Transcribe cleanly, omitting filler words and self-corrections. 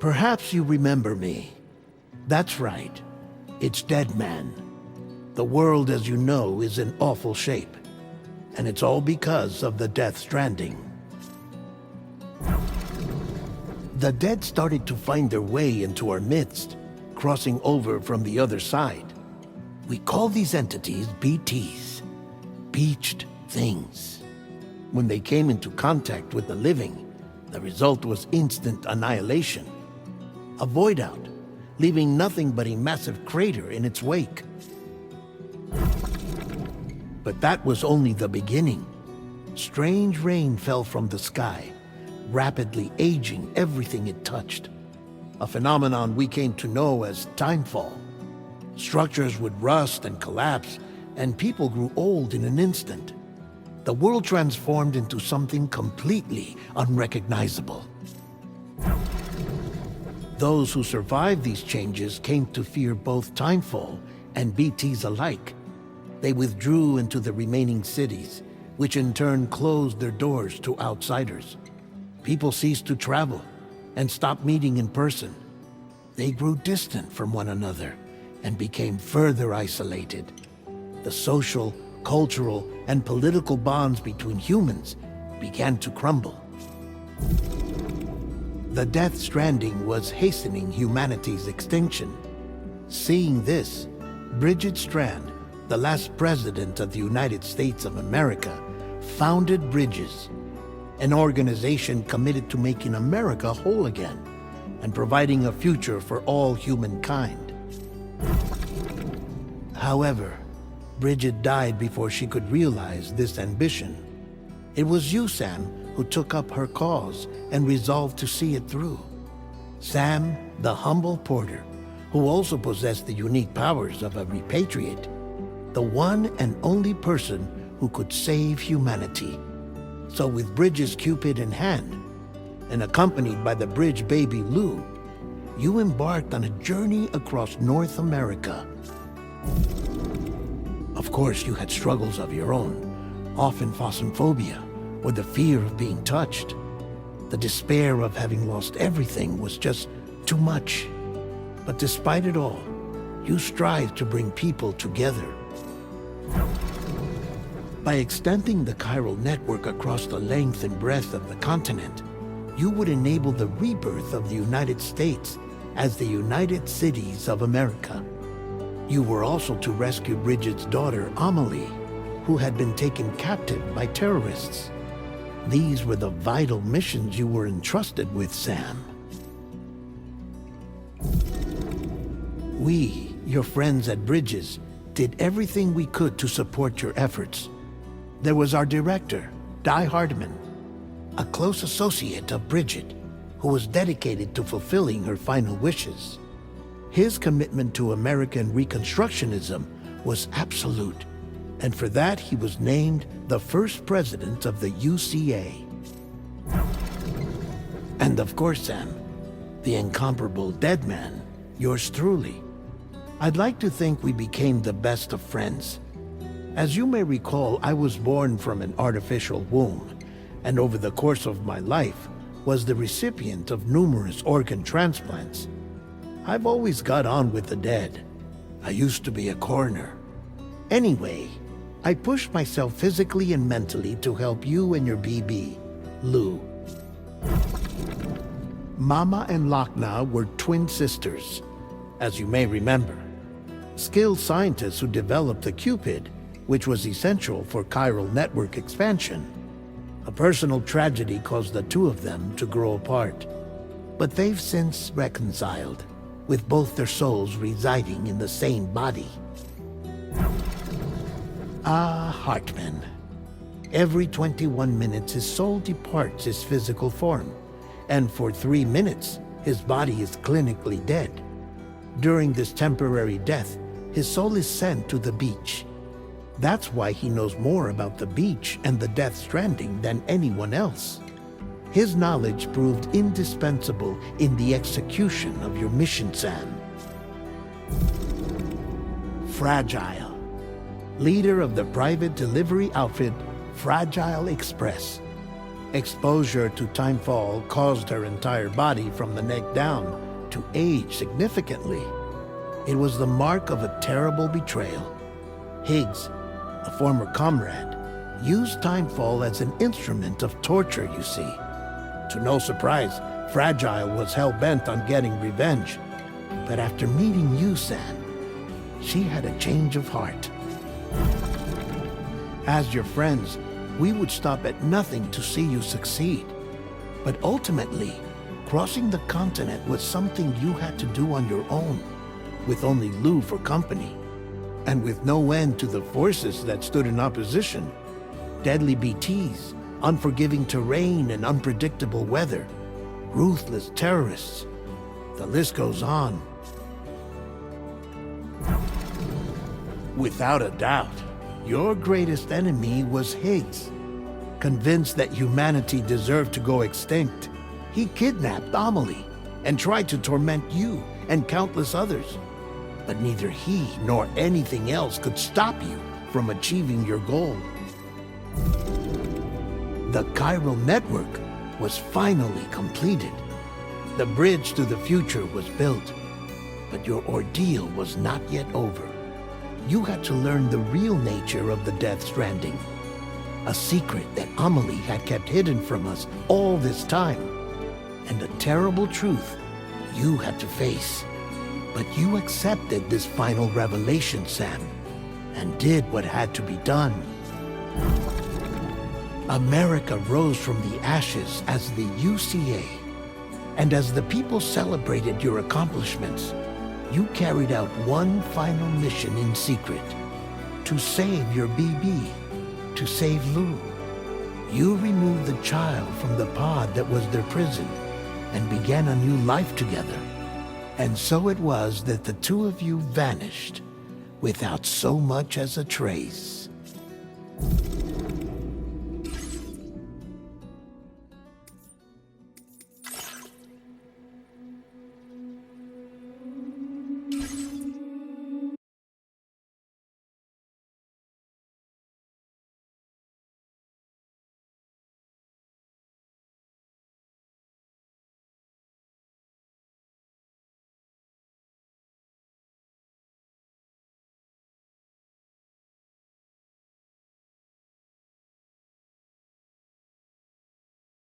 Perhaps you remember me. That's right. It's Dead Man. The world, as you know, is in awful shape. And it's all because of the Death Stranding. The dead started to find their way into our midst, crossing over from the other side. We call these entities BTs, Beached Things. When they came into contact with the living, the result was instant annihilation. A void out, leaving nothing but a massive crater in its wake. But that was only the beginning. Strange rain fell from the sky, rapidly aging everything it touched. A phenomenon we came to know as Timefall. Structures would rust and collapse, and people grew old in an instant. The world transformed into something completely unrecognizable. Those who survived these changes came to fear both Timefall and BTs alike. They withdrew into the remaining cities, which in turn closed their doors to outsiders. People ceased to travel and stopped meeting in person. They grew distant from one another and became further isolated. The social, cultural, and political bonds between humans began to crumble. The Death Stranding was hastening humanity's extinction. Seeing this, Bridget Strand, the last president of the United States of America, founded Bridges, an organization committed to making America whole again and providing a future for all humankind. However, Bridget died before she could realize this ambition. It was you, Sam, who took up her cause and resolved to see it through. Sam, the humble porter, who also possessed the unique powers of a repatriate, the one and only person who could save humanity. So with Bridges' Cupid in hand, and accompanied by the bridge baby Lou, you embarked on a journey across North America. Of course, you had struggles of your own, often phasmophobia, or the fear of being touched. The despair of having lost everything was just too much. But despite it all, you strive to bring people together. By extending the chiral network across the length and breadth of the continent, you would enable the rebirth of the United States as the United Cities of America. You were also to rescue Bridget's daughter, Amelie, who had been taken captive by terrorists. These were the vital missions you were entrusted with, Sam. We, your friends at Bridges, did everything we could to support your efforts. There was our director, Di Hardman, a close associate of Bridget, who was dedicated to fulfilling her final wishes. His commitment to American Reconstructionism was absolute, and for that he was named the first president of the UCA. And of course, Sam, the incomparable Dead Man, yours truly. I'd like to think we became the best of friends. As you may recall, I was born from an artificial womb, and over the course of my life was the recipient of numerous organ transplants. I've always got on with the dead. I used to be a coroner. Anyway, I pushed myself physically and mentally to help you and your BB, Lou. Mama and Lochna were twin sisters, as you may remember. Skilled scientists who developed the Cupid, which was essential for chiral network expansion. A personal tragedy caused the two of them to grow apart. But they've since reconciled, with both their souls residing in the same body. Ah, Hartman. Every 21 minutes his soul departs his physical form, and for 3 minutes his body is clinically dead. During this temporary death, his soul is sent to the beach. That's why he knows more about the beach and the Death Stranding than anyone else. His knowledge proved indispensable in the execution of your mission, Sam. Fragile, leader of the private delivery outfit Fragile Express. Exposure to Timefall caused her entire body from the neck down to age significantly. It was the mark of a terrible betrayal. Higgs, a former comrade, used Timefall as an instrument of torture, you see. To no surprise, Fragile was hell-bent on getting revenge. But after meeting you, Sam, she had a change of heart. As your friends, we would stop at nothing to see you succeed. But ultimately, crossing the continent was something you had to do on your own, with only Lou for company, and with no end to the forces that stood in opposition. Deadly BTs, unforgiving terrain and unpredictable weather, ruthless terrorists. The list goes on. Without a doubt, your greatest enemy was Higgs. Convinced that humanity deserved to go extinct, he kidnapped Amelie and tried to torment you and countless others. But neither he nor anything else could stop you from achieving your goal. The chiral network was finally completed. The bridge to the future was built, but your ordeal was not yet over. You had to learn the real nature of the Death Stranding, a secret that Amelie had kept hidden from us all this time, and a terrible truth you had to face. But you accepted this final revelation, Sam, and did what had to be done. America rose from the ashes as the UCA, and as the people celebrated your accomplishments, you carried out one final mission in secret: to save your BB, to save Lou. You removed the child from the pod that was their prison and began a new life together. And so it was that the two of you vanished without so much as a trace.